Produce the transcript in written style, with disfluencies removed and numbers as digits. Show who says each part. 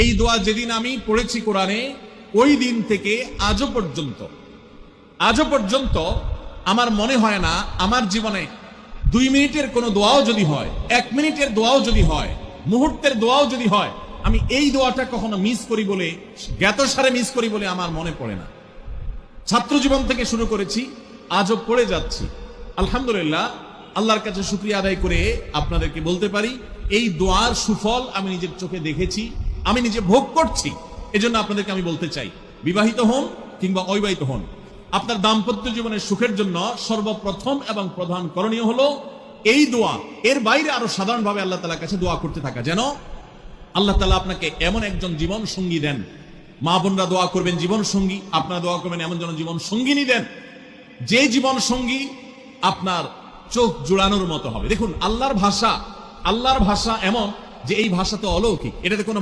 Speaker 1: এই দোয়া যেদিন আমি পড়েছি কোরআনে, ওই দিন থেকে আজও পর্যন্ত আমার মনে হয় না আমার জীবনে 2 মিনিটের কোনো দোয়াও যদি হয়, 1 মিনিটের দোয়াও যদি হয়, মুহূর্তের দোয়াও যদি হয়, আমি এই দোয়াটা কখনো মিস করি বলে, জ্ঞাতসারে মিস করি বলে আমার মনে পড়ে না। ছাত্র জীবন থেকে শুরু করেছি, আজও পড়ে যাচ্ছি। আলহামদুলিল্লাহ, আল্লাহর কাছে শুকরিয়া আদায় করে আপনাদেরকে বলতে পারি, এই দোয়ার সুফল আমি নিজের চোখে দেখেছি, আমি নিজে ভোগ করছি। এজন্য আপনাদেরকে আমি বলতে চাই, বিবাহিত হন কিংবা অবিবাহিত হন, আপনার দাম্পত্য জীবনের সুখের জন্য সর্বপ্রথম এবং প্রধান করণীয় হলো এই দোয়া। এর বাইরে আরো সাধারণভাবে আল্লাহ তাআলার কাছে দোয়া করতে থাকা, যেন আল্লাহ তাআলা আপনাকে এমন একজন জীবন সঙ্গী দেন। মা বোনরা দোয়া করবেন জীবন সঙ্গী, আপনারা দোয়া করবেন এমন যেন জীবন সঙ্গিনী দেন, যে জীবন সঙ্গী আপনার চোখ জোড়ানোর মতো হবে। দেখুন, আল্লাহর ভাষা এমন যে এই ভাষা তো অলৌকিক, এটাতে কোনো